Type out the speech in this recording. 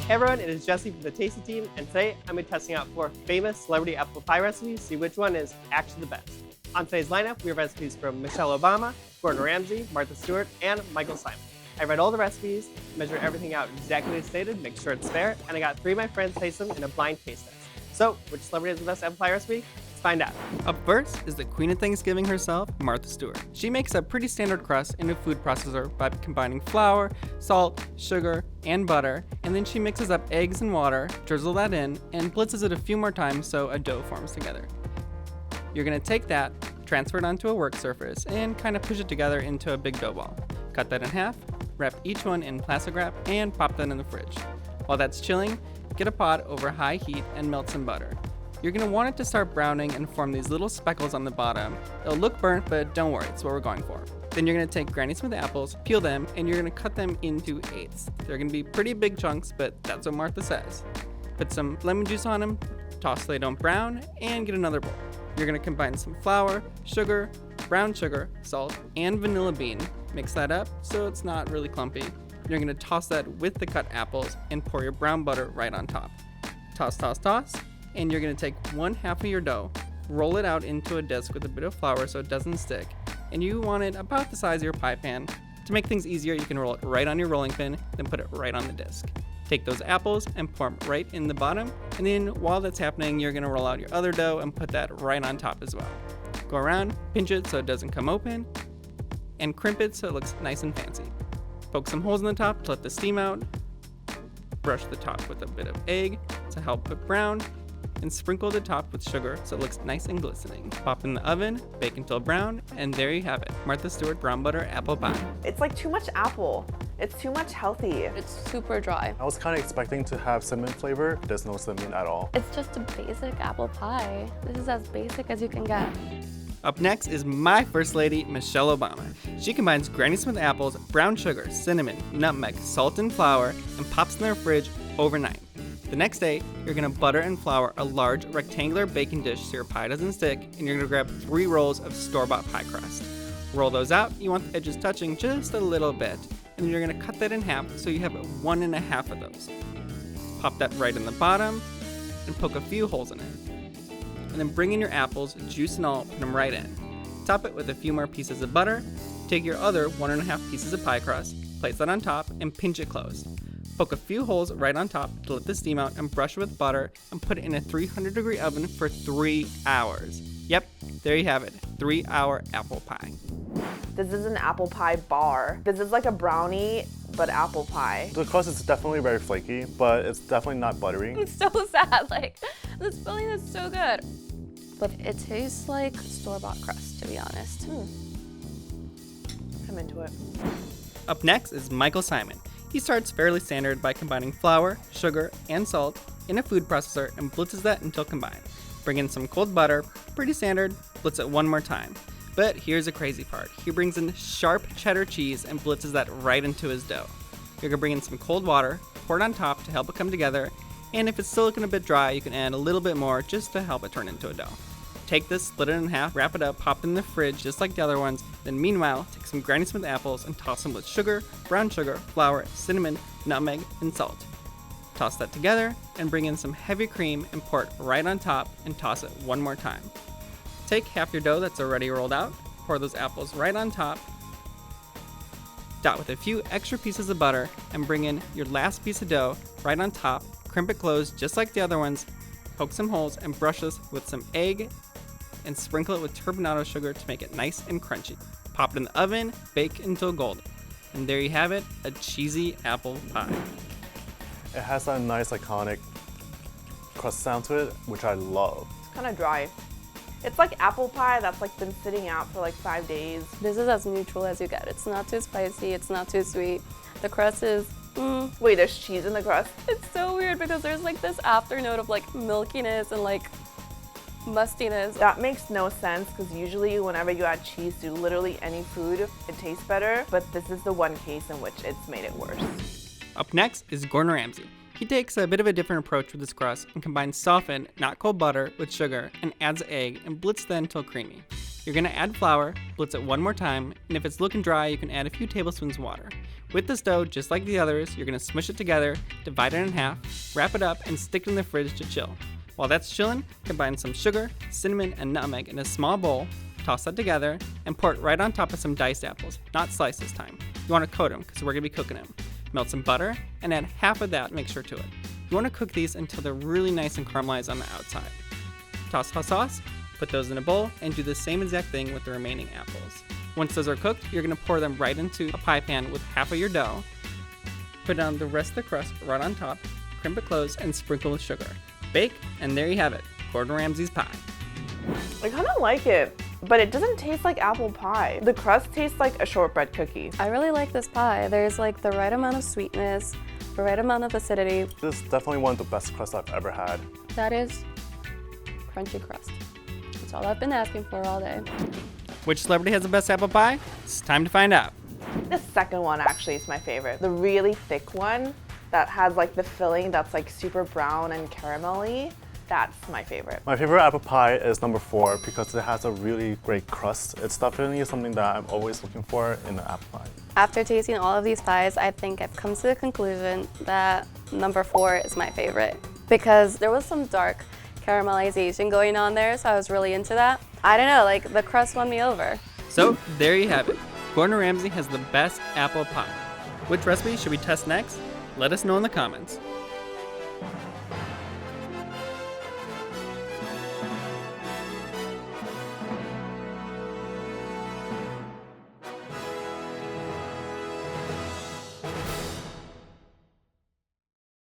Hey everyone, it is Jesse from the Tasty Team, and today I'm going to be testing out 4 famous celebrity apple pie recipes, see which one is actually the best. On today's lineup, we have recipes from Michelle Obama, Gordon Ramsay, Martha Stewart, and Michael Simon. I read all the recipes, measured everything out exactly as stated, make sure it's fair, and I got 3 of my friends taste them in a blind taste test. So, which celebrity has the best apple pie recipe? Let's find out. Up first is the queen of Thanksgiving herself, Martha Stewart. She makes a pretty standard crust in a food processor by combining flour, salt, sugar, and butter, and then she mixes up eggs and water, drizzle that in, and blitzes it a few more times so a dough forms together. You're going to take that, transfer it onto a work surface, and kind of push it together into a big dough ball. Cut that in half, wrap each one in plastic wrap, and pop that in the fridge. While that's chilling, get a pot over high heat and melt some butter. You're going to want it to start browning and form these little speckles on the bottom. It'll look burnt, but don't worry, it's what we're going for. Then you're going to take Granny Smith apples, peel them, and you're going to cut them into eighths. They're going to be pretty big chunks, but that's what Martha says. Put some lemon juice on them, toss so they don't brown, and get another bowl. You're going to combine some flour, sugar, brown sugar, salt, and vanilla bean. Mix that up so it's not really clumpy. You're going to toss that with the cut apples and pour your brown butter right on top. Toss, toss, toss. And you're going to take 1/2 of your dough, roll it out into a disc with a bit of flour so it doesn't stick, and you want it about the size of your pie pan. To make things easier, you can roll it right on your rolling pin, then put it right on the disc. Take those apples and pour them right in the bottom, and then while that's happening, you're going to roll out your other dough and put that right on top as well. Go around, pinch it so it doesn't come open, and crimp it so it looks nice and fancy. Poke some holes in the top to let the steam out, brush the top with a bit of egg to help it brown, and sprinkle the top with sugar so it looks nice and glistening. Pop in the oven, bake until brown, and there you have it, Martha Stewart brown butter apple pie. It's like too much apple. It's too much healthy. It's super dry. I was kind of expecting to have cinnamon flavor. There's no cinnamon at all. It's just a basic apple pie. This is as basic as you can get. Up next is my First Lady, Michelle Obama. She combines Granny Smith apples, brown sugar, cinnamon, nutmeg, salt, and flour, and pops in their fridge overnight. The next day, you're going to butter and flour a large rectangular baking dish so your pie doesn't stick, and you're going to grab 3 rolls of store-bought pie crust. Roll those out, you want the edges touching just a little bit, and then you're going to cut that in half so you have 1.5 of those. Pop that right in the bottom, and poke a few holes in it. And then bring in your apples, juice and all, put them right in. Top it with a few more pieces of butter, take your other 1.5 pieces of pie crust, place that on top, and pinch it closed. Poke a few holes right on top to let the steam out and brush it with butter and put it in a 300-degree oven for 3 hours. Yep, there you have it, 3-hour apple pie. This is an apple pie bar. This is like a brownie, but apple pie. The crust is definitely very flaky, but it's definitely not buttery. It's so sad, like, this filling is so good. But it tastes like store-bought crust, to be honest. I'm into it. Up next is Michael Simon. He starts fairly standard by combining flour, sugar, and salt in a food processor and blitzes that until combined. Bring in some cold butter, pretty standard, blitz it one more time. But here's the crazy part. He brings in sharp cheddar cheese and blitzes that right into his dough. You're gonna bring in some cold water, pour it on top to help it come together, and if it's still looking a bit dry, you can add a little bit more just to help it turn into a dough. Take this, split it in half, wrap it up, pop it in the fridge just like the other ones, then meanwhile, take some Granny Smith apples and toss them with sugar, brown sugar, flour, cinnamon, nutmeg, and salt. Toss that together and bring in some heavy cream and pour it right on top and toss it one more time. Take half your dough that's already rolled out, pour those apples right on top, dot with a few extra pieces of butter, and bring in your last piece of dough right on top, crimp it closed just like the other ones, poke some holes and brush this with some egg and sprinkle it with turbinado sugar to make it nice and crunchy. Pop it in the oven, bake until golden. And there you have it, a cheesy apple pie. It has that nice iconic crust sound to it, which I love. It's kind of dry. It's like apple pie that's like been sitting out for like 5 days. This is as neutral as you get. It's not too spicy, it's not too sweet. The crust is, Wait, there's cheese in the crust? it's so weird because there's like this afternote of like milkiness and like mustiness. That makes no sense because usually whenever you add cheese to literally any food, it tastes better, but this is the one case in which it's made it worse. Up next is Gordon Ramsay. He takes a bit of a different approach with his crust and combines softened, not cold butter with sugar and adds egg and blitz that until creamy. You're going to add flour, blitz it one more time, and if it's looking dry, you can add a few tablespoons of water. With this dough, just like the others, you're gonna smush it together, divide it in half, wrap it up, and stick it in the fridge to chill. While that's chilling, combine some sugar, cinnamon, and nutmeg in a small bowl, toss that together, and pour it right on top of some diced apples, not sliced this time. You wanna coat them, because we're gonna be cooking them. Melt some butter, and add half of that mixture to it. You wanna cook these until they're really nice and caramelized on the outside. Toss hot sauce, put those in a bowl, and do the same exact thing with the remaining apples. Once those are cooked, you're gonna pour them right into a pie pan with half of your dough. Put down the rest of the crust right on top, crimp it closed, and sprinkle with sugar. Bake, and there you have it, Gordon Ramsay's pie. I kind of like it, but it doesn't taste like apple pie. The crust tastes like a shortbread cookie. I really like this pie. There's like the right amount of sweetness, the right amount of acidity. This is definitely one of the best crusts I've ever had. That is crunchy crust. That's all I've been asking for all day. Which celebrity has the best apple pie? It's time to find out. The second one actually is my favorite. The really thick one that has like the filling that's like super brown and caramelly. That's my favorite. My favorite apple pie is number 4 because it has a really great crust. It's definitely something that I'm always looking for in an apple pie. After tasting all of these pies, I think I've come to the conclusion that number 4 is my favorite because there was some dark caramelization going on there, so I was really into that. I don't know, like the crust won me over. So there you have it. Gordon Ramsay has the best apple pie. Which recipe should we test next? Let us know in the comments.